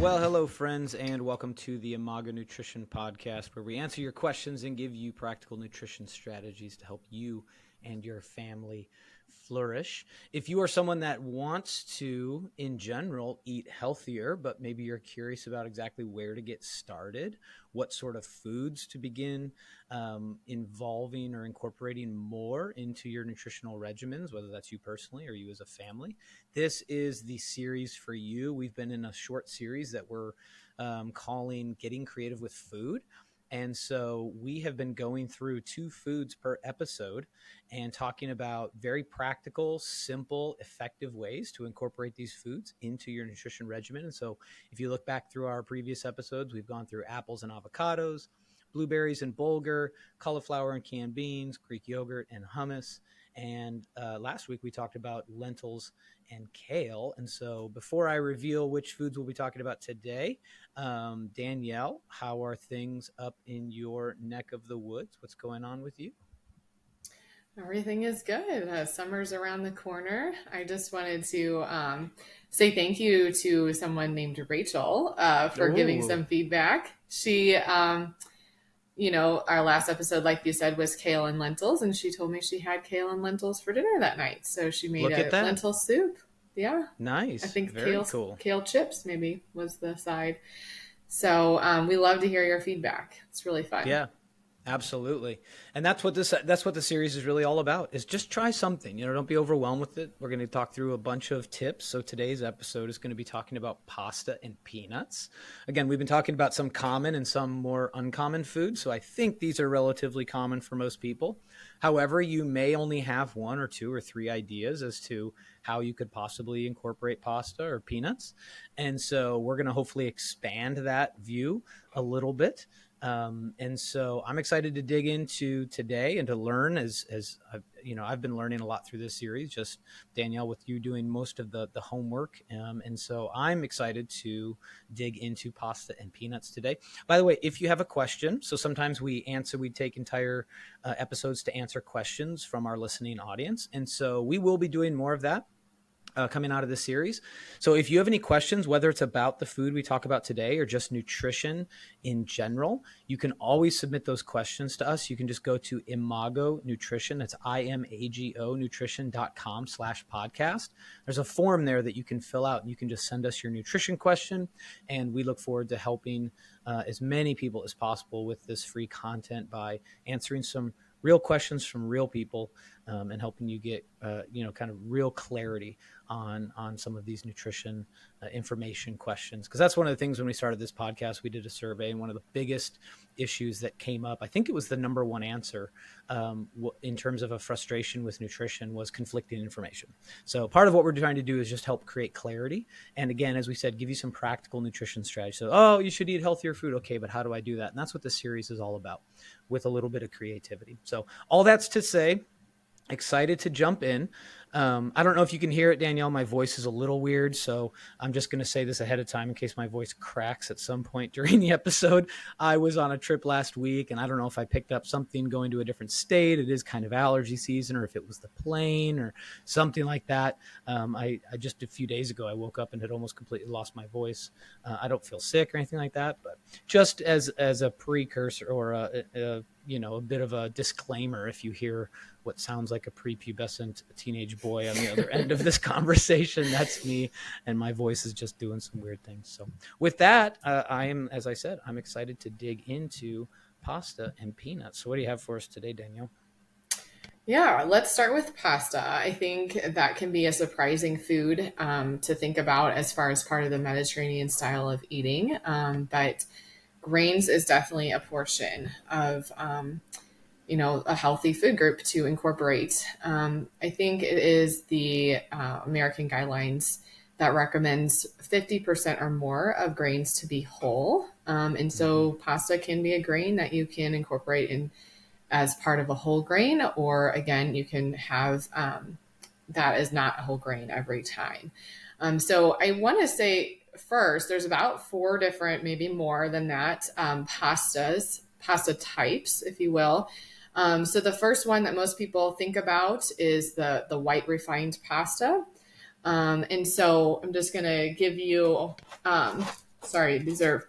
Well, hello, friends, and welcome to the Imago Nutrition Podcast, where we answer your questions and give you practical nutrition strategies to help you and your family flourish. If you are someone that wants to, in general, eat healthier, but maybe you're curious about exactly where to get started, what sort of foods to begin involving or incorporating more into your nutritional regimens, whether that's you personally or you as a family, this is the series for you. We've been in a short series that we're calling Getting Creative with Food. And so we have been going through 2 foods per episode and talking about very practical, simple, effective ways to incorporate these foods into your nutrition regimen. And so if you look back through our previous episodes, we've gone through apples and avocados, blueberries and bulgur, cauliflower and canned beans, Greek yogurt and hummus. And last week we talked about lentils and kale. And so before I reveal which foods we'll be talking about today, Danielle, how are things up in your neck of the woods? What's going on with you? Everything is good. Summer's around the corner. I just wanted to say thank you to someone named Rachel for giving Ooh, some feedback. She, our last episode, like you said, was kale and lentils, and she told me she had kale and lentils for dinner that night. So she made look at a that. lentil soup. Yeah, I Nice. think Very cool. kale chips maybe was the side. So we love to hear your feedback. It's really fun. Yeah. Absolutely. And that's what the series is really all about, is just try something. Don't be overwhelmed with it. We're going to talk through a bunch of tips. So today's episode is going to be talking about pasta and peanuts. Again, we've been talking about some common and some more uncommon foods. So I think these are relatively common for most people. However, you may only have 1 or 2 or 3 ideas as to how you could possibly incorporate pasta or peanuts. And so we're going to hopefully expand that view a little bit. And so I'm excited to dig into today and to learn as I've been learning a lot through this series, just Danielle, with you doing most of the homework. And so I'm excited to dig into pasta and peanuts today. By the way, if you have a question, so sometimes we take entire episodes to answer questions from our listening audience. And so we will be doing more of that coming out of this series. So if you have any questions, whether it's about the food we talk about today or just nutrition in general, you can always submit those questions to us. You can just go to Imago Nutrition. That's IMAGO nutrition.com/podcast. There's a form there that you can fill out and you can just send us your nutrition question. And we look forward to helping as many people as possible with this free content by answering some real questions from real people and helping you get, kind of real clarity on some of these nutrition information questions. Because that's one of the things when we started this podcast, we did a survey, and one of the biggest issues that came up, I think it was the number 1 answer in terms of a frustration with nutrition, was conflicting information. So part of what we're trying to do is just help create clarity. And again, as we said, give you some practical nutrition strategies. So, you should eat healthier food. Okay, but how do I do that? And that's what this series is all about, with a little bit of creativity. So all that's to say, excited to jump in. I don't know if you can hear it, Danielle. My voice is a little weird, so I'm just going to say this ahead of time in case my voice cracks at some point during the episode. I was on a trip last week, and I don't know if I picked up something going to a different state. It is kind of allergy season, or if it was the plane or something like that. I just a few days ago, I woke up and had almost completely lost my voice. I don't feel sick or anything like that, but just as a precursor or a bit of a disclaimer, if you hear what sounds like a prepubescent teenage boy on the other end of this conversation, that's me, and my voice is just doing some weird things. So with that, as I said, I'm excited to dig into pasta and peanuts. So what do you have for us today, Danielle? Yeah, let's start with pasta. I think that can be a surprising food to think about as far as part of the Mediterranean style of eating. But grains is definitely a portion of, a healthy food group to incorporate. I think it is the American guidelines that recommends 50% or more of grains to be whole. And so pasta can be a grain that you can incorporate in as part of a whole grain, or again, you can have that as not a whole grain every time. So I want to say first, there's about 4 different, maybe more than that, pasta types, if you will. So the first one that most people think about is the white refined pasta. And so I'm just going to give you sorry, these are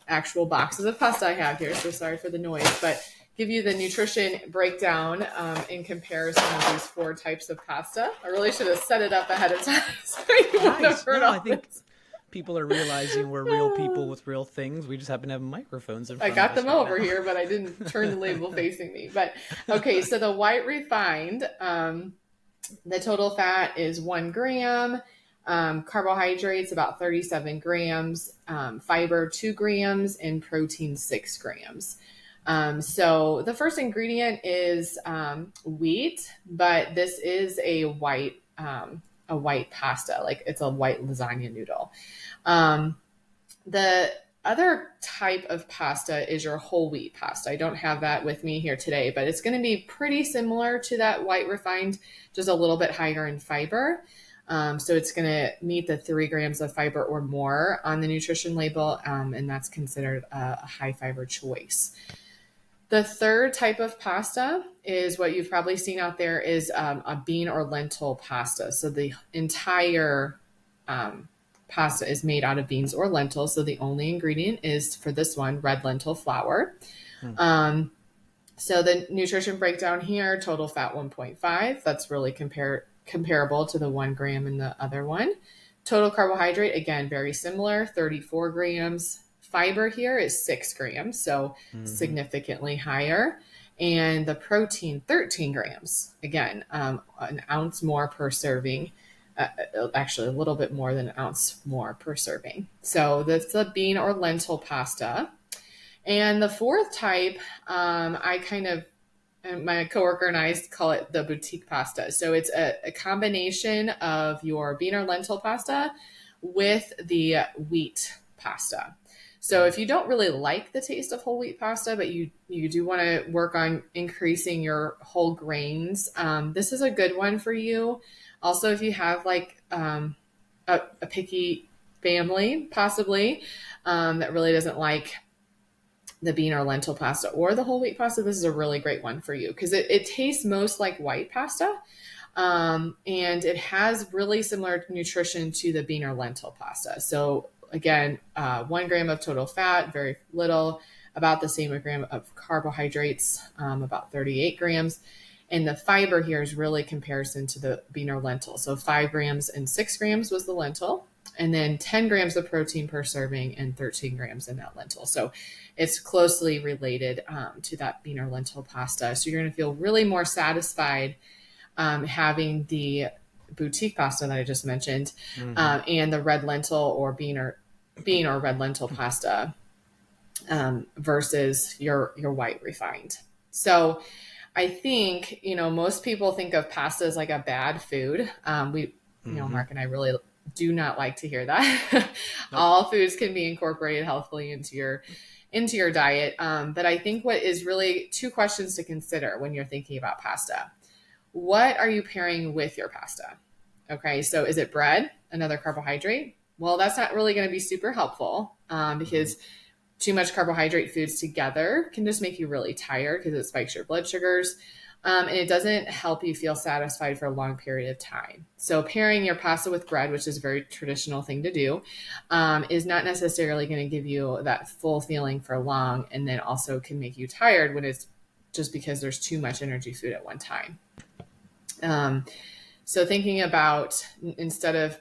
actual boxes of pasta I have here, so sorry for the noise, but give you the nutrition breakdown in comparison of these 4 types of pasta. I really should have set it up ahead of time so you would have Nice. heard No, I all think this. people are realizing we're real people with real things. We just happen to have microphones in I front of got us them right over now. here, but I didn't turn the label facing me. But okay, so the white refined, the total fat is 1 gram. Carbohydrates about 37 grams, fiber 2 grams, and protein 6 grams. So the first ingredient is wheat, but this is a white pasta, like it's a white lasagna noodle. Um, the other type of pasta is your whole wheat pasta. I don't have that with me here today, but it's going to be pretty similar to that white refined, just a little bit higher in fiber. So it's going to meet the 3 grams of fiber or more on the nutrition label, and that's considered a high fiber choice. The third type of pasta is what you've probably seen out there is a bean or lentil pasta. So the entire pasta is made out of beans or lentils. So the only ingredient is for this one, red lentil flour. Hmm. Um, so the nutrition breakdown here, total fat 1.5. That's really comparable to the 1 gram in the other one. Total carbohydrate, again, very similar, 34 grams. Fiber here is 6 grams, so Mm-hmm. significantly higher. And the protein, 13 grams. Again, an ounce more per serving. Actually, a little bit more than an ounce more per serving. So that's the bean or lentil pasta. And the fourth type, I kind of, and my coworker and I call it the boutique pasta. So it's a combination of your bean or lentil pasta with the wheat pasta. So if you don't really like the taste of whole wheat pasta, but you do want to work on increasing your whole grains, this is a good one for you. Also, if you have like a picky family, possibly that really doesn't like the bean or lentil pasta or the whole wheat pasta, this is a really great one for you because it tastes most like white pasta. And it has really similar nutrition to the bean or lentil pasta. So again, 1 gram of total fat, very little, about the same gram of carbohydrates, about 38 grams. And the fiber here is really comparison to the bean or lentil. So 5 grams and 6 grams was the lentil, and then 10 grams of protein per serving and 13 grams in that lentil. So it's closely related to that bean or lentil pasta. So you're going to feel really more satisfied having the boutique pasta that I just mentioned, Mm-hmm. and the red lentil or bean or red lentil pasta versus your white refined. So I think most people think of pasta as like a bad food. Mm-hmm. Mark and I really do not like to hear that. Nope. All foods can be incorporated healthfully into your diet, but I think what is really 2 questions to consider when you're thinking about pasta. What are you pairing with your pasta? Okay, so is it bread, another carbohydrate? Well, that's not really going to be super helpful Mm-hmm. because too much carbohydrate foods together can just make you really tired because it spikes your blood sugars. And it doesn't help you feel satisfied for a long period of time. So pairing your pasta with bread, which is a very traditional thing to do, is not necessarily going to give you that full feeling for long, and then also can make you tired when it's just because there's too much energy food at one time. Um, so thinking about instead of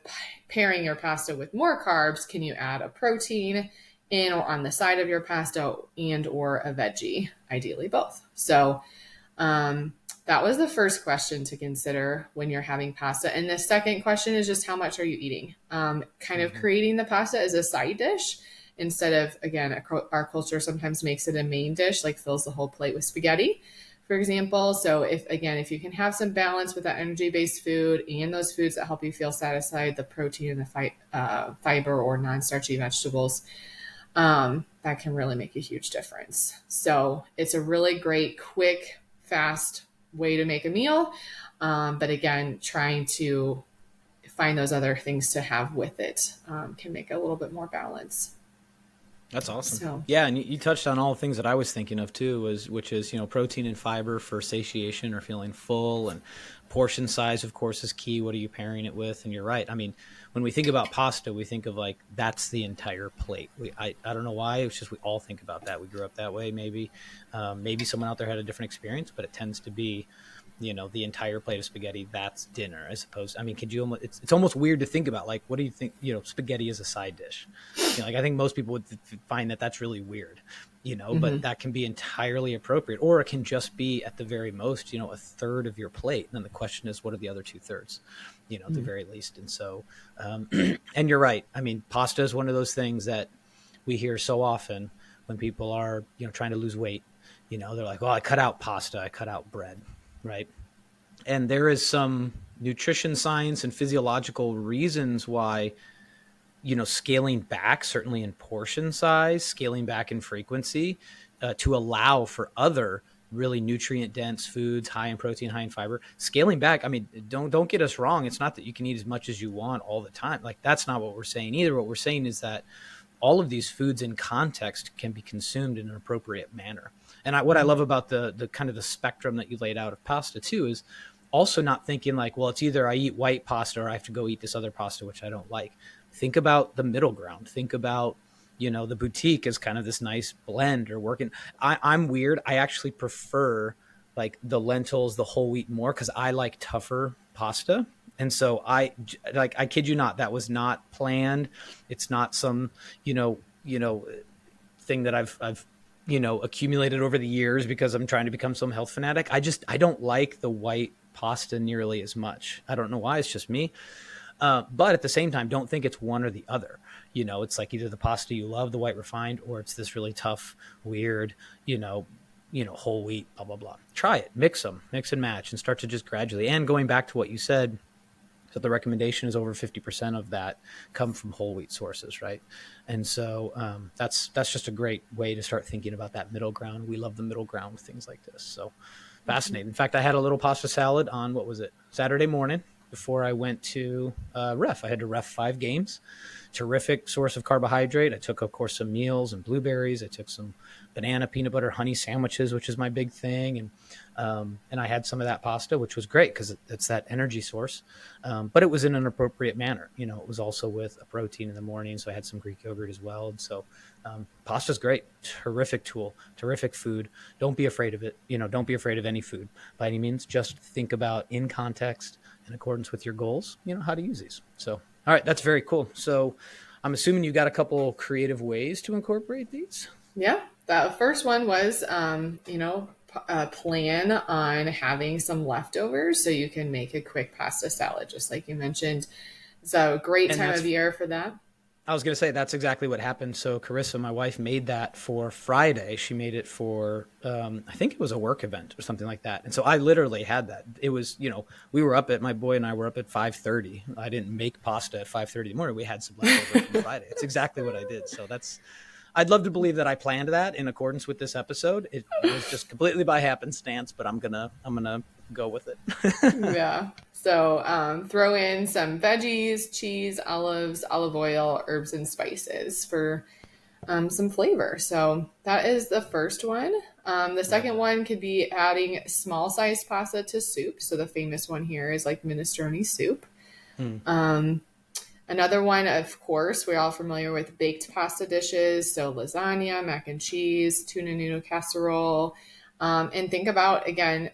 pairing your pasta with more carbs, can you add a protein in or on the side of your pasta and or a veggie, ideally both. So that was the first question to consider when you're having pasta. And the second question is just how much are you eating? Kind of Mm-hmm. creating the pasta as a side dish instead of, again, our culture sometimes makes it a main dish, like fills the whole plate with spaghetti, for example. So if you can have some balance with that energy-based food and those foods that help you feel satisfied, the protein and the fiber or non-starchy vegetables, that can really make a huge difference. So it's a really great, quick, fast way to make a meal. But again, trying to find those other things to have with it can make a little bit more balance. That's awesome. So, Yeah, and you touched on all the things that I was thinking of too, which is protein and fiber for satiation or feeling full, and portion size, of course, is key. What are you pairing it with? And you're right. I mean, when we think about pasta, we think of like that's the entire plate. I don't know why. It's just we all think about that. We grew up that way. Maybe someone out there had a different experience, but it tends to be the entire plate of spaghetti, that's dinner. As opposed, I mean, could you almost, it's almost weird to think about, like, what do you think, spaghetti is a side dish? Like, I think most people would find that that's really weird, but mhm, that can be entirely appropriate, or it can just be at the very most, a third of your plate. And then the question is, what are the other 2/3, at the mhm. very least? And so, and you're right. I mean, pasta is one of those things that we hear so often when people are, trying to lose weight. They're like, well, I cut out pasta, I cut out bread, right? And there is some nutrition science and physiological reasons why scaling back, certainly in portion size, scaling back in frequency, to allow for other really nutrient dense foods, high in protein, high in fiber. Scaling back, I mean, don't get us wrong, it's not that you can eat as much as you want all the time. Like, that's not what we're saying either. What we're saying is that all of these foods in context can be consumed in an appropriate manner. And what I love about the kind of the spectrum that you laid out of pasta too is also not thinking like, well, it's either I eat white pasta or I have to go eat this other pasta, which I don't like. Think about the middle ground. Think about, the boutique is kind of this nice blend or working. I'm weird. I actually prefer like the lentils, the whole wheat more because I like tougher pasta. And so I kid you not, that was not planned. It's not some, thing that I've accumulated over the years because I'm trying to become some health fanatic. I don't like the white pasta nearly as much. I don't know why. It's just me. But at the same time, don't think it's one or the other. It's like either the pasta you love, the white refined, or it's this really tough, weird, whole wheat, blah, blah, blah. Try it, mix and match, and start to just gradually. And going back to what you said, so the recommendation is over 50% of that come from whole wheat sources, right? And so that's just a great way to start thinking about that middle ground. We love the middle ground with things like this. So fascinating. In fact, I had a little pasta salad on, what was it, Saturday morning before I went to ref. I had to ref 5 games. Terrific source of carbohydrate. I took, of course, some meals and blueberries. I took some banana peanut butter honey sandwiches, which is my big thing, and I had some of that pasta, which was great because it's that energy source. But it was in an appropriate manner. It was also with a protein in the morning, so I had some Greek yogurt as well. And so pasta's great, terrific tool, terrific food. Don't be afraid of it. Don't be afraid of any food by any means. Just think about in context, in accordance with your goals, how to use these. So, all right, that's very cool. So I'm assuming you got a couple creative ways to incorporate these. Yeah, the first one was, plan on having some leftovers so you can make a quick pasta salad, just like you mentioned. It's a great And time that's of year for that. I was going to say that's exactly what happened. So Carissa, my wife, made that for Friday. She made it for, I think it was a work event or something like that. And so I literally had that. It was, we were up at, my boy and I were up at 5:30. I didn't make pasta at 5:30 in the morning. We had some leftover from Friday. It's exactly what I did. So I'd love to believe that I planned that in accordance with this episode. It was just completely by happenstance, but I'm gonna go with it. Yeah. So throw in some veggies, cheese, olives, olive oil, herbs, and spices for some flavor. So that is the first one. The Love second that. one could be adding small sized pasta to soup. So the famous one here is like minestrone soup. Hmm. Another one, of course, we're all familiar with baked pasta dishes. So lasagna, mac and cheese, tuna noodle casserole. And think about, again,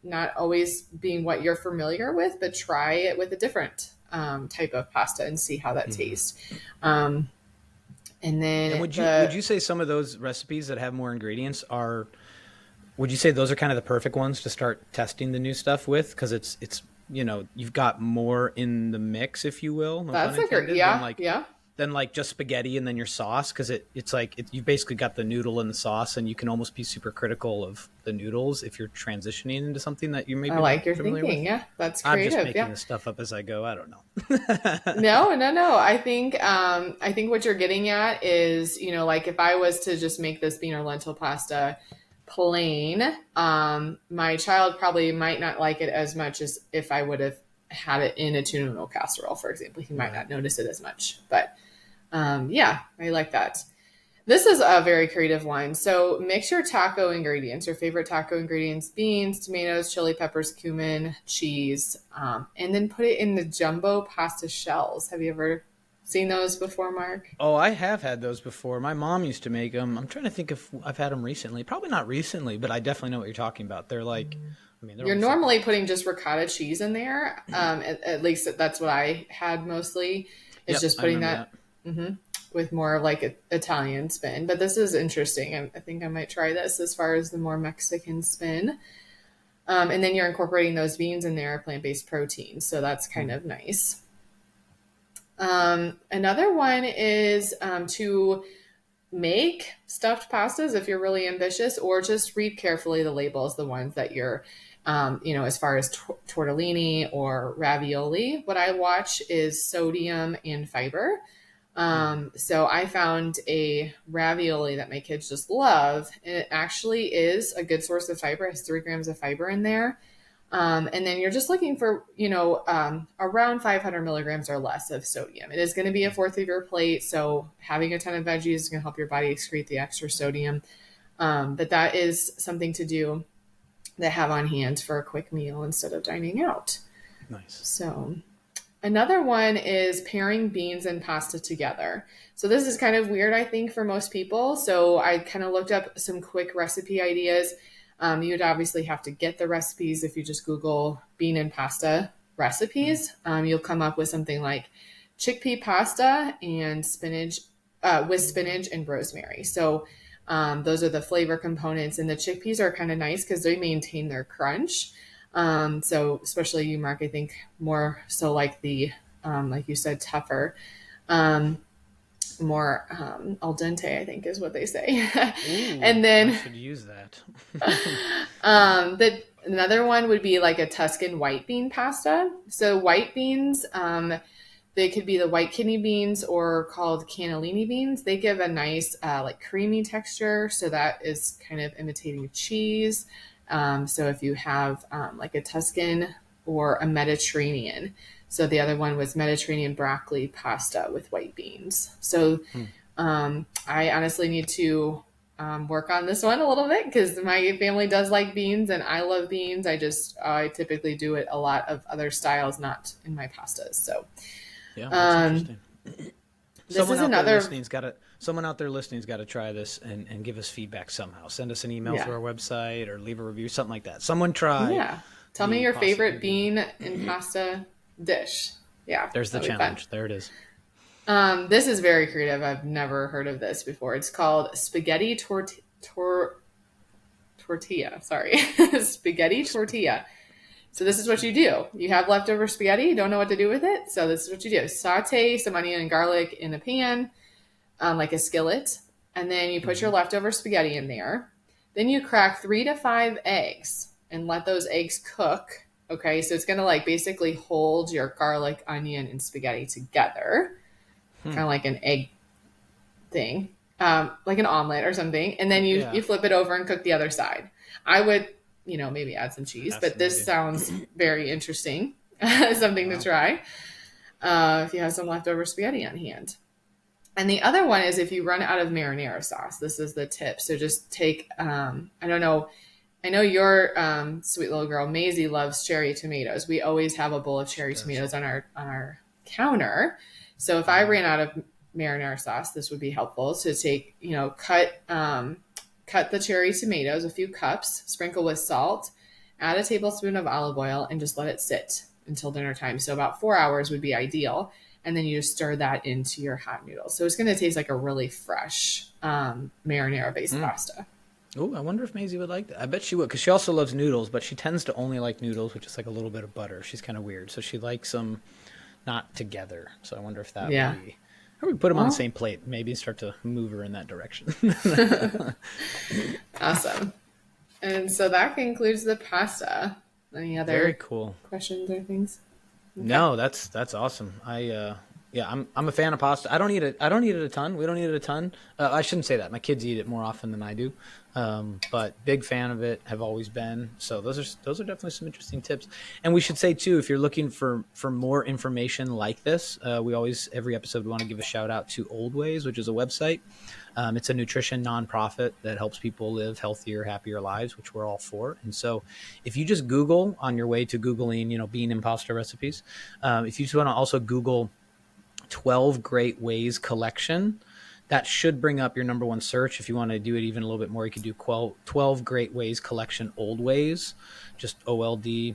not always being what you're familiar with, but try it with a different type of pasta and see how that Mhm. tastes. Um, and And then would you say some of those recipes that have more ingredients are, would you say those are kind of the perfect ones to start testing the new stuff with? Because it's you've got more in the mix, if you will, no pun that's a great, intended, than yeah, like yeah. just spaghetti and then your sauce. Because it's like you've basically got the noodle and the sauce, and you can almost be super critical of the noodles if you're transitioning into something that you're I maybe like not your familiar thinking. with. Yeah, that's I'm just creative. making Yeah. this stuff up as I go. I don't know. No, no, no. I think what you're getting at is, like if I was to just make this bean or lentil pasta plain, my child probably might not like it as much as if I would have had it in a tuna noodle casserole, for example. He might Right. not notice it as much. But yeah, I like that. This is a very creative one. So mix your taco ingredients, your favorite taco ingredients: beans, tomatoes, chili peppers, cumin, cheese, and then put it in the jumbo pasta shells. Have you ever seen those before, Mark? Oh, I have had those before. My mom used to make them. I'm trying to think if I've had them recently. Probably not recently, but I definitely know what you're talking about. They're like, I mean, they're You're almost like, normally putting just ricotta cheese in there. At least that's what I had mostly. It's yep, just I putting remember that that. with more of like an Italian spin. But this is interesting. I think I might try this as far as the more Mexican spin. And then you're incorporating those beans in there, plant-based protein. So that's kind Hmm. of nice. Another one is to make stuffed pastas if you're really ambitious, or just read carefully the labels, the ones that you're, as far as tortellini or ravioli. What I watch is sodium and fiber. Hmm. So I found a ravioli that my kids just love. It actually is a good source of fiber. It has 3 grams of fiber in there. And then you're just looking for, around 500 milligrams or less of sodium. It is going to be a fourth of your plate. So having a ton of veggies is going to help your body excrete the extra sodium. But that is something to do, that have on hand for a quick meal instead of dining out. Nice. So another one is pairing beans and pasta together. So this is kind of weird, I think, for most people. So I kind of looked up some quick recipe ideas. You'd obviously have to get the recipes. If you just Google bean and pasta Hmm. recipes, you'll come up with something like chickpea pasta and spinach, with spinach and rosemary. So those are the flavor components, and the chickpeas are kind of nice because they maintain their crunch. So especially you, Mark, I think more so like the, like you said, tougher, um, more al dente, I think is what they say. Ooh, And I then should use that. another one would be like a Tuscan white bean pasta. So white beans, they could be the white kidney beans or called cannellini beans. They give a nice, like creamy texture. So that is kind of imitating cheese. So if you have like a Tuscan or a Mediterranean. So the other one was Mediterranean broccoli pasta with white beans. So Hmm. I honestly need to work on this one a little bit because my family does like beans and I love beans. I typically do it a lot of other styles, not in my pastas. So Yeah, that's um, interesting. this Someone is out there another, listening's got to someone out there listening's got to try this and give us feedback somehow. Send us an email yeah, through our website or leave a review, something like that. Someone try yeah. Tell me the your pasta favorite ingredients. bean and pasta dish. Yeah, There's the that'll be fun. challenge. There it is. This is very creative. I've never heard of this before. It's called spaghetti tortilla. Sorry, spaghetti tortilla. So this is what you do. You have leftover spaghetti, you don't know what to do with it. So this is what you do. Saute some onion and garlic in a pan, like a skillet, and then you put Mm-hmm. your leftover spaghetti in there. Then you crack 3 to 5 eggs and let those eggs cook. Okay, so it's gonna like basically hold your garlic, onion, and spaghetti together, Hmm. kind of like an egg thing, like an omelet or something. And then you Yeah, flip it over and cook the other side. I would, maybe add some cheese, but this fascinating. sounds very interesting. Something to Wow. try if you have some leftover spaghetti on hand. And the other one is if you run out of marinara sauce. This is the tip. So just take, I don't know, I know your sweet little girl Maisie loves cherry tomatoes. We always have a bowl of She cherry does. tomatoes on our counter. So if I Mm-hmm. ran out of marinara sauce, this would be helpful. So take, cut the cherry tomatoes, a few cups, sprinkle with salt, add a tablespoon of olive oil, and just let it sit until dinner time. So about 4 hours would be ideal. And then you just stir that into your hot noodles. So it's going to taste like a really fresh marinara based Mm. pasta. Oh, I wonder if Maisie would like that. I bet she would, because she also loves noodles, but she tends to only like noodles with just like a little bit of butter. She's kind of weird, so she likes them not together. So I wonder if that would Yeah. be. Or we put them on the Well, same plate, maybe start to move her in that direction. awesome. And so that concludes the pasta. Any Very other cool. questions or things? Okay. No, that's awesome. Yeah, I'm a fan of pasta. I don't eat it a ton. We don't eat it a ton. I shouldn't say that. My kids eat it more often than I do. But big fan of it, have always been. So those are definitely some interesting tips. And we should say too, if you're looking for more information like this, we always every episode we want to give a shout out to Old Ways, which is a website. It's a nutrition nonprofit that helps people live healthier, happier lives, which we're all for. And so if you just Google on your way to Googling, bean and pasta recipes, if you just want to also Google 12 Great Ways collection, that should bring up your number one search. If you want to do it even a little bit more, you could do 12 Great Ways collection Old Ways, just OLDWAYS.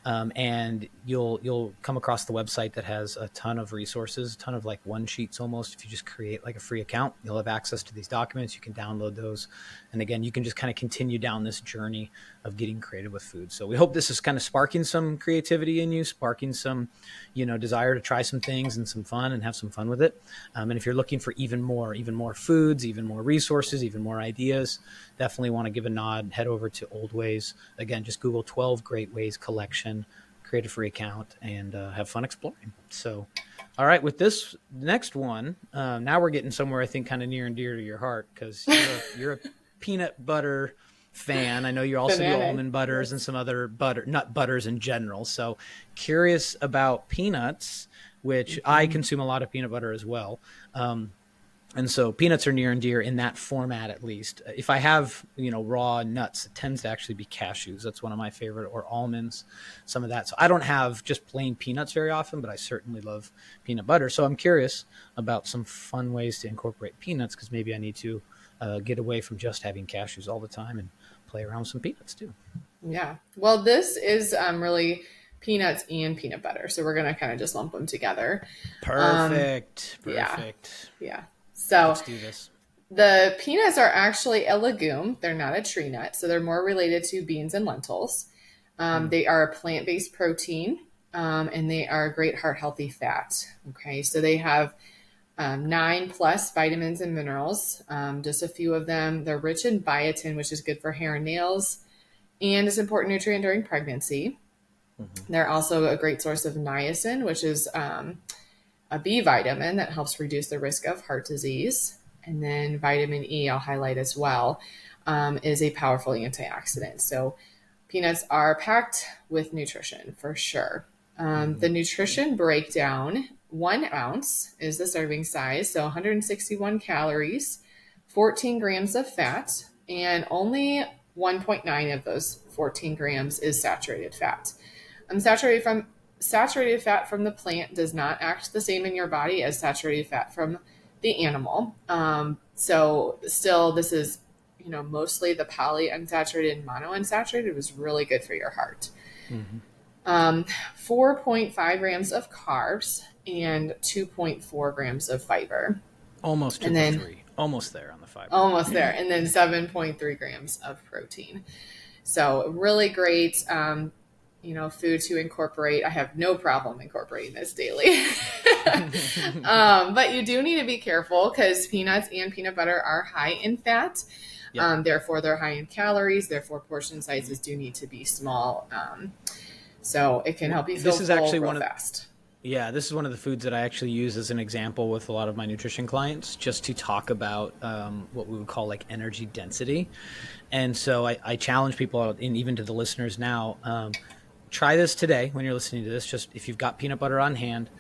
And you'll come across the website that has a ton of resources, a ton of like one sheets almost. If you just create like a free account, you'll have access to these documents. You can download those. And again, you can just kind of continue down this journey of getting creative with food. So we hope this is kind of sparking some creativity in you, sparking some, desire to try some things and some fun and have some fun with it. And if you're looking for even more foods, even more resources, even more ideas, definitely want to give a nod, head over to Old Ways. Again, just Google 12 Great Ways collection, create a free account, and have fun exploring. So, all right, with this next one, now we're getting somewhere I think kind of near and dear to your heart, because you're a peanut butter fan. I know you also do almond butters and some other nut butters in general. So curious about peanuts, which I consume a lot of peanut butter as well. And so peanuts are near and dear in that format, at least. If I have, raw nuts, it tends to actually be cashews. That's one of my favorite, or almonds, some of that. So I don't have just plain peanuts very often, but I certainly love peanut butter. So I'm curious about some fun ways to incorporate peanuts, because maybe I need to get away from just having cashews all the time and play around with some peanuts too. Yeah. Well, this is really peanuts and peanut butter. So we're going to kind of just lump them together. Perfect. Yeah. So let's do this. The peanuts are actually a legume. They're not a tree nut. So they're more related to beans and lentils. They are a plant-based protein, and they are a great heart healthy fat. Okay. So they have 9 plus vitamins and minerals, just a few of them. They're rich in biotin, which is good for hair and nails, and is an important nutrient during pregnancy. Mm-hmm. They're also a great source of niacin, which is a B vitamin that helps reduce the risk of heart disease. And then vitamin E, I'll highlight as well, is a powerful antioxidant. So peanuts are packed with nutrition for sure. The nutrition breakdown: 1 ounce is the serving size, so 161 calories, 14 grams of fat, and only 1.9 of those 14 grams is saturated fat. Saturated fat from the plant does not act the same in your body as saturated fat from the animal. So still, this is, mostly the polyunsaturated and monounsaturated was really good for your heart. Mm-hmm. 4.5 grams of carbs and 2.4 grams of fiber. Almost 2.3. Almost there on the fiber. Almost there. And then 7.3 grams of protein. So really great, food to incorporate. I have no problem incorporating this daily. But you do need to be careful, because peanuts and peanut butter are high in fat. Yep. Therefore, they're high in calories. Therefore, portion sizes do need to be small. So it can help you feel full real fast. Yeah, this is one of the foods that I actually use as an example with a lot of my nutrition clients, just to talk about what we would call like energy density. And so I challenge people, and even to the listeners now, try this today when you're listening to this. Just if you've got peanut butter on hand,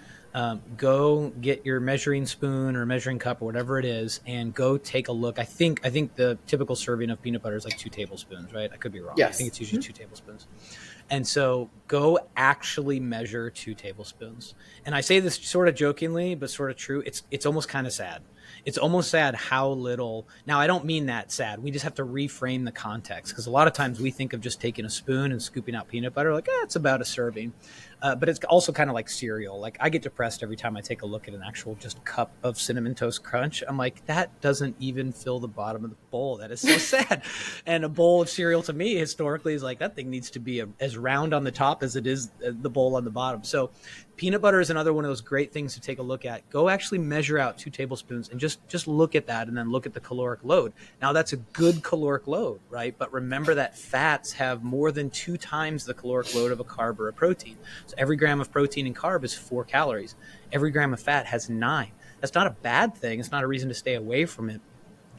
go get your measuring spoon or measuring cup or whatever it is, and go take a look. I think the typical serving of peanut butter is like 2 tablespoons, right? I could be wrong. Yes. I think it's usually 2 tablespoons. And so go actually measure 2 tablespoons. And I say this sort of jokingly, but sort of true. It's almost kind of sad. It's almost sad how little. Now, I don't mean that sad. We just have to reframe the context, because a lot of times we think of just taking a spoon and scooping out peanut butter like, it's about a serving. But it's also kind of like cereal. Like, I get depressed every time I take a look at an actual just cup of Cinnamon Toast Crunch. I'm like, that doesn't even fill the bottom of the bowl. That is so sad. And a bowl of cereal to me historically is like, that thing needs to be as round on the top as it is the bowl on the bottom. So peanut butter is another one of those great things to take a look at. Go actually measure out 2 tablespoons and just look at that, and then look at the caloric load. Now, that's a good caloric load, right? But remember that fats have more than 2 times the caloric load of a carb or a protein. So every gram of protein and carb is 4 calories. Every gram of fat has 9. That's not a bad thing. It's not a reason to stay away from it.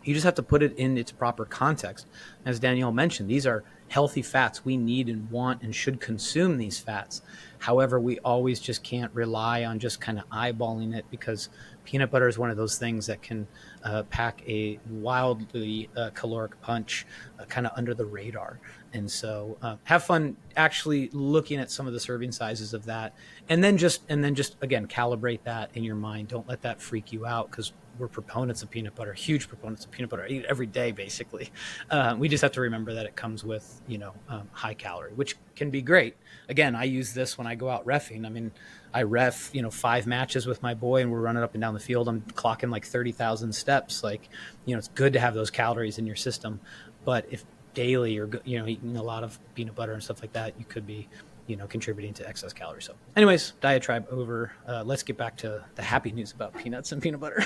You just have to put it in its proper context. As Danielle mentioned, these are healthy fats. We need and want and should consume these fats. However, we always just can't rely on just kind of eyeballing it, because peanut butter is one of those things that can pack a wildly caloric punch kind of under the radar. And so have fun actually looking at some of the serving sizes of that, and then just again calibrate that in your mind. Don't let that freak you out, because we're proponents of peanut butter, huge proponents of peanut butter. I eat it every day, basically. We just have to remember that it comes with, high calorie, which can be great. Again, I use this when I go out reffing. I mean, I ref, 5 matches with my boy, and we're running up and down the field. I'm clocking like 30,000 steps. Like, it's good to have those calories in your system. But if daily you're, eating a lot of peanut butter and stuff like that, you could be, contributing to excess calories. So anyways, diatribe over. Let's get back to the happy news about peanuts and peanut butter.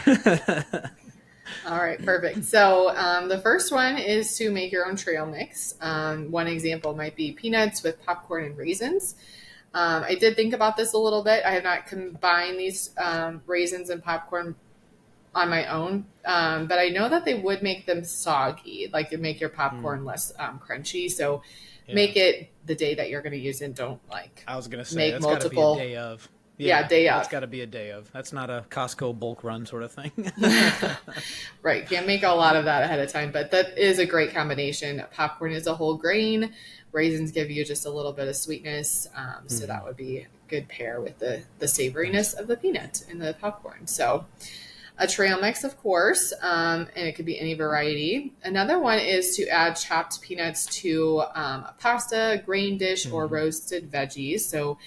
All right, perfect. So the first one is to make your own trail mix. One example might be peanuts with popcorn and raisins. I did think about this a little bit. I have not combined these raisins and popcorn on my own, but I know that they would make them soggy, like it make your popcorn less crunchy. So make it the day that you're going to use it. Don't I was going to say, make that's multiple. Gotta be a day of. Yeah, day of. That's got to be a day of. That's not a Costco bulk run sort of thing. Right. Can't make a lot of that ahead of time, but that is a great combination. Popcorn is a whole grain. Raisins give you just a little bit of sweetness. So that would be a good pair with the savoriness of the peanut and the popcorn. So a trail mix, of course, and it could be any variety. Another one is to add chopped peanuts to a pasta, grain dish, or roasted veggies. So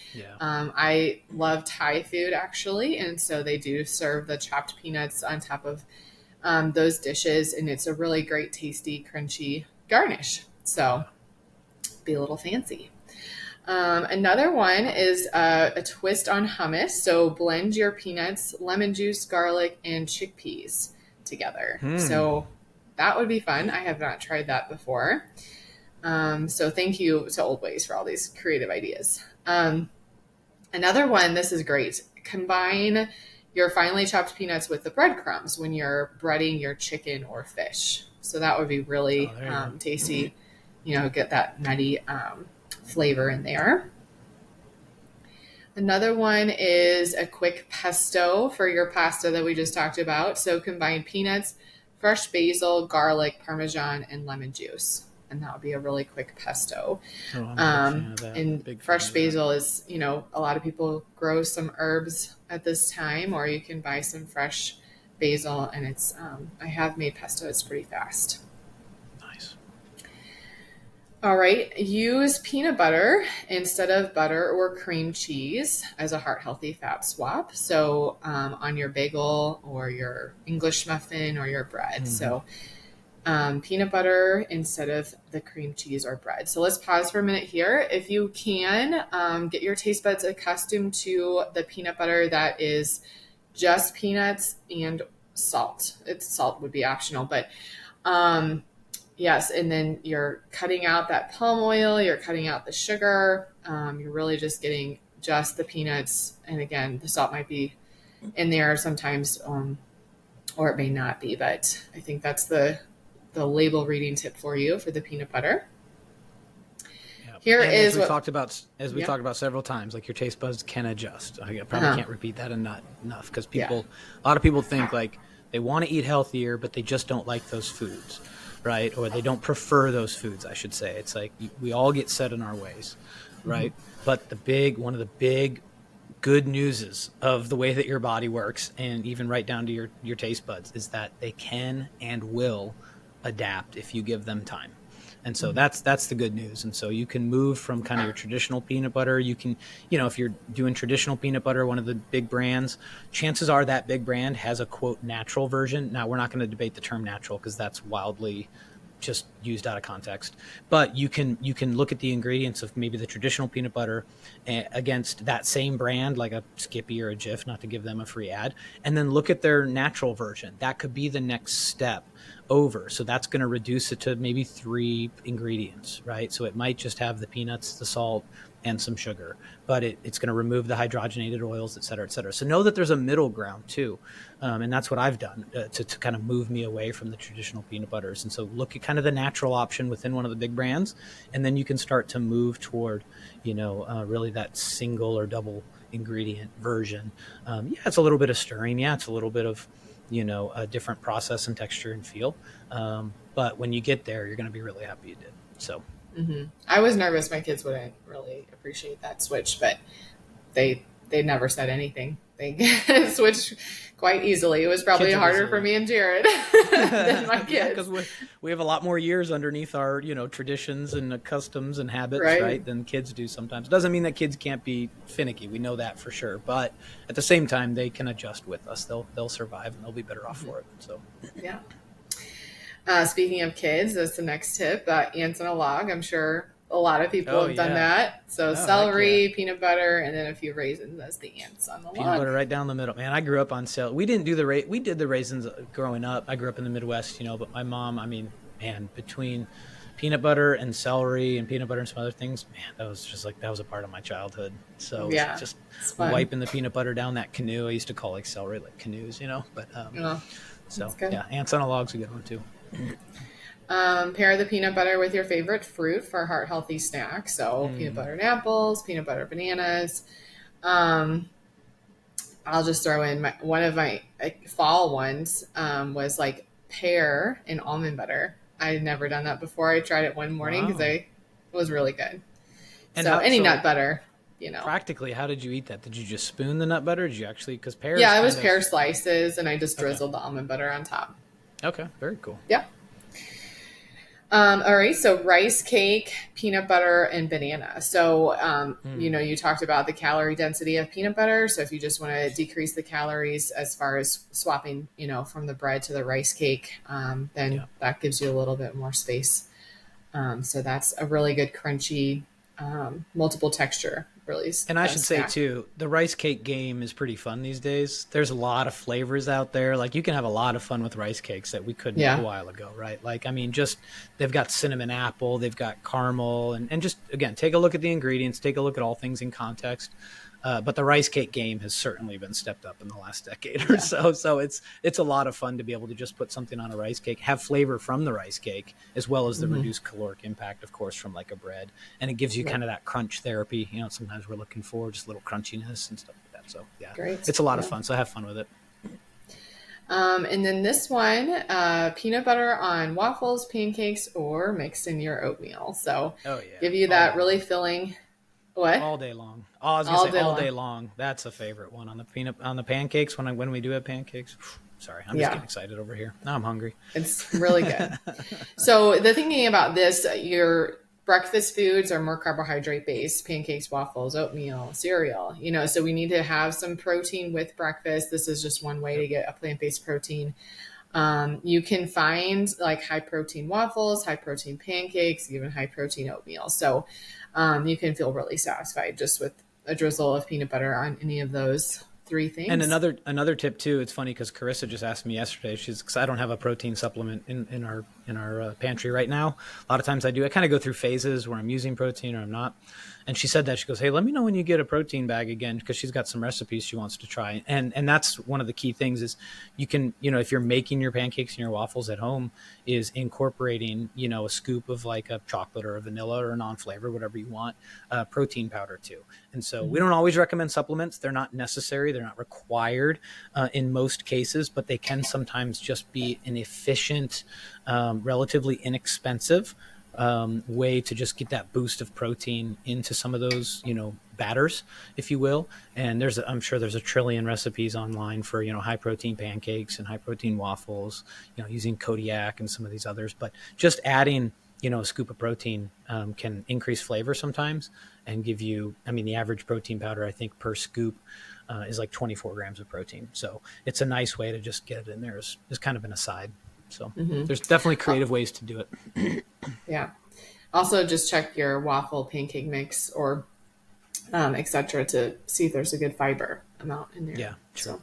I love Thai food, actually, and so they do serve the chopped peanuts on top of those dishes, and it's a really great, tasty, crunchy garnish. So be a little fancy. Another one is a twist on hummus. So blend your peanuts, lemon juice, garlic, and chickpeas together. So that would be fun. I have not tried that before. So thank you to Old Ways for all these creative ideas. Another one, this is great. Combine your finely chopped peanuts with the breadcrumbs when you're breading your chicken or fish. So that would be really tasty. Get that nutty flavor in there. Another one is a quick pesto for your pasta that we just talked about. So combine peanuts, fresh basil, garlic, Parmesan, and lemon juice. And that would be a really quick pesto. And fresh basil is, a lot of people grow some herbs at this time, or you can buy some fresh basil, and it's, I have made pesto. It's pretty fast. All right, use peanut butter instead of butter or cream cheese as a heart-healthy fat swap. So on your bagel or your English muffin or your bread. So peanut butter instead of the cream cheese or bread. So let's pause for a minute here. If you can, get your taste buds accustomed to the peanut butter that is just peanuts and salt. Salt would be optional, but yes, and then you're cutting out that palm oil, you're cutting out the sugar, you're really just getting just the peanuts. And again, the salt might be in there sometimes, or it may not be, but I think that's the label reading tip for you for the peanut butter. Here and is as we talked about several times, like your taste buds can adjust. I probably can't repeat that enough, because a lot of people think like they want to eat healthier, but they just don't like those foods. Right? Or they don't prefer those foods, I should say. It's like we all get set in our ways, right? But one of the big good newses of the way that your body works, and even right down to your taste buds, is that they can and will adapt if you give them time. And so that's the good news. And so you can move from kind of your traditional peanut butter. You can, if you're doing traditional peanut butter, one of the big brands, chances are that big brand has a quote natural version. Now, we're not going to debate the term natural, because that's wildly just used out of context. But you can look at the ingredients of maybe the traditional peanut butter against that same brand, like a Skippy or a Jif, not to give them a free ad, and then look at their natural version. That could be the next step over. So that's going to reduce it to maybe 3 ingredients, right? So it might just have the peanuts, the salt, and some sugar, but it's going to remove the hydrogenated oils, et cetera, et cetera. So know that there's a middle ground too. And that's what I've done to kind of move me away from the traditional peanut butters. And so look at kind of the natural option within one of the big brands. And then you can start to move toward, really that single or double ingredient version. Yeah, it's a little bit of stirring. Yeah, it's a little bit of, a different process and texture and feel. But when you get there, you're going to be really happy you did. So. I was nervous my kids wouldn't really appreciate that switch, but they never said anything. They switched quite easily. It was probably harder for me and Jared than my kids. Yeah, because we have a lot more years underneath our traditions and customs and habits, right, than kids do sometimes. Doesn't mean that kids can't be finicky. We know that for sure, but at the same time, they can adjust with us. They'll survive and they'll be better off for it. So yeah. Speaking of kids, that's the next tip. Ants in a log. I'm sure a lot of people have done that. So celery, peanut butter, and then a few raisins as the ants on the log. Peanut butter right down the middle. Man, I grew up on celery. We didn't do we did the raisins growing up. I grew up in the Midwest, but my mom, between peanut butter and celery and peanut butter and some other things, man, that was a part of my childhood. So just wiping the peanut butter down that canoe. I used to call celery canoes, but so yeah, ants on a log's a good one too. Pair the peanut butter with your favorite fruit for a heart healthy snack. So peanut butter and apples, peanut butter bananas. I'll just throw in one of my fall ones was pear and almond butter. I had never done that before. I tried it one morning because it was really good. And so nut butter. Practically, how did you eat that? Did you just spoon the nut butter? Did you actually, because pear? Yeah, it was pear slices, and I just drizzled the almond butter on top. Okay, very cool. Yeah. All right, so rice cake, peanut butter, and banana. So, you talked about the calorie density of peanut butter. So if you just want to decrease the calories as far as swapping, from the bread to the rice cake, then that gives you a little bit more space. So that's a really good crunchy, multiple texture. Really, and I should say too, the rice cake game is pretty fun these days. There's a lot of flavors out there. You can have a lot of fun with rice cakes that we couldn't a while ago, right? They've got cinnamon apple, they've got caramel, and just again, take a look at the ingredients, take a look at all things in context. But the rice cake game has certainly been stepped up in the last decade or so. So it's a lot of fun to be able to just put something on a rice cake, have flavor from the rice cake, as well as the reduced caloric impact, of course, from a bread. And it gives you kind of that crunch therapy. Sometimes we're looking for just a little crunchiness and stuff like that. So yeah, it's a lot of fun. So have fun with it. And then this one, peanut butter on waffles, pancakes, or mixed in your oatmeal. So give you that really filling. What? All day long. Oh, I was gonna say all day long. That's a favorite one on the pancakes. When we do have pancakes. Sorry, I'm just getting excited over here. Now I'm hungry. It's really good. So the thinking about this, your breakfast foods are more carbohydrate based: pancakes, waffles, oatmeal, cereal. So we need to have some protein with breakfast. This is just one way to get a plant based protein. You can find high protein waffles, high protein pancakes, even high protein oatmeal. So you can feel really satisfied just with a drizzle of peanut butter on any of those three things. And another tip too. It's funny because Carissa just asked me yesterday. Because I don't have a protein supplement in our pantry right now. A lot of times I do. I kind of go through phases where I'm using protein or I'm not. And she said that. She goes, "Hey, let me know when you get a protein bag again," because she's got some recipes she wants to try. And that's one of the key things is you can, if you're making your pancakes and your waffles at home, is incorporating, a scoop of a chocolate or a vanilla or a non-flavor, whatever you want, protein powder too. And so we don't always recommend supplements. They're not necessary. They're not required in most cases, but they can sometimes just be an efficient, relatively inexpensive way to just get that boost of protein into some of those, batters, if you will. And I'm sure there's a trillion recipes online for, high protein pancakes and high protein waffles, using Kodiak and some of these others. But just adding, a scoop of protein can increase flavor sometimes and give you, the average protein powder, I think per scoop is 24 grams of protein. So it's a nice way to just get it in there as kind of an aside. So there's definitely creative ways to do it. Yeah. Also, just check your waffle pancake mix or et cetera to see if there's a good fiber amount in there. Yeah, sure.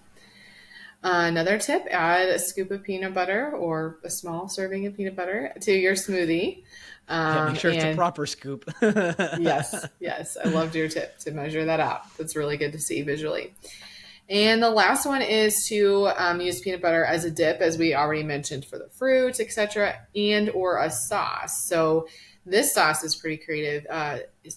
Another tip, add a scoop of peanut butter or a small serving of peanut butter to your smoothie. Yeah, make sure it's a And proper scoop. yes, yes, I loved your tip to measure that out. That's really good to see visually. And the last one is to use peanut butter as a dip, as we already mentioned, for the fruits, etc., and or a sauce. So this sauce is pretty creative.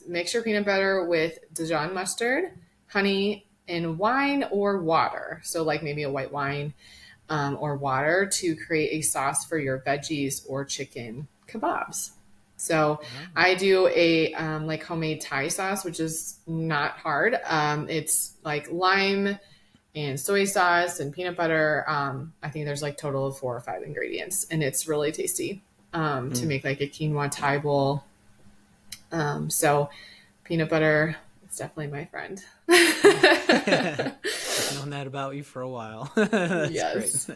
Mix your peanut butter with Dijon mustard, honey, and wine or water. So like maybe a white wine or water to create a sauce for your veggies or chicken kebabs. So Oh, I do a like homemade Thai sauce, which is not hard. It's like lime and soy sauce and peanut butter. I think there's like total of 4 or 5 ingredients, and it's really tasty to mm. make like a quinoa Thai bowl. So peanut butter is definitely my friend. I've known that about you for a while. That's great. Yes.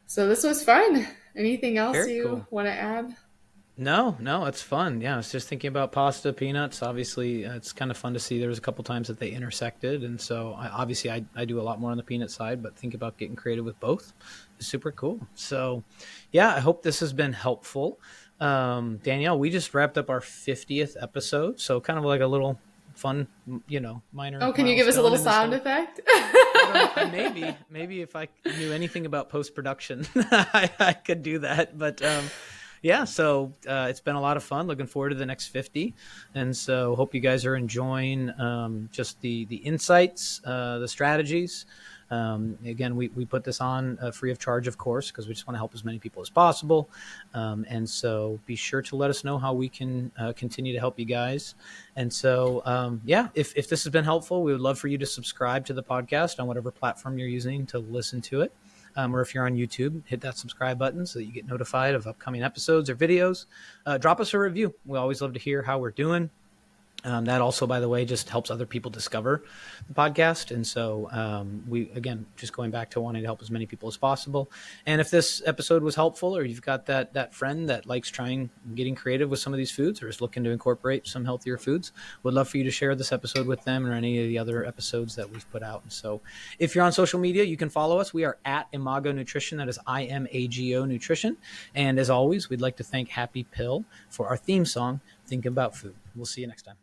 So this was fun. Anything else Very you cool. want to add? No, no, it's fun. Yeah, I was just thinking about pasta, peanuts. Obviously, it's kind of fun to see. There was a couple times that they intersected, and so I do a lot more on the peanut side, but think about getting creative with both. It's super cool. So, yeah, I hope this has been helpful. Danielle, we just wrapped up our 50th episode, so kind of like a little fun, minor Oh, can you give us a milestone little in this sound whole. effect? Maybe if I knew anything about post production, I could do that. But yeah, so it's been a lot of fun. Looking forward to the next 50, and so hope you guys are enjoying just the insights, the strategies. Again, we put this on free of charge, of course, because we just want to help as many people as possible. And so be sure to let us know how we can continue to help you guys. And so, yeah, if this has been helpful, we would love for you to subscribe to the podcast on whatever platform you're using to listen to it. Or if you're on YouTube, hit that subscribe button so that you get notified of upcoming episodes or videos. Drop us a review. We always love to hear how we're doing. That also, by the way, just helps other people discover the podcast. And so we, again, just going back to wanting to help as many people as possible. And if this episode was helpful, or you've got that friend that likes getting creative with some of these foods, or is looking to incorporate some healthier foods, would love for you to share this episode with them or any of the other episodes that we've put out. And so if you're on social media, you can follow us. We are at Imago Nutrition. That is IMAGO Nutrition. And as always, we'd like to thank Happy Pill for our theme song, Thinkin Bout Food. We'll see you next time.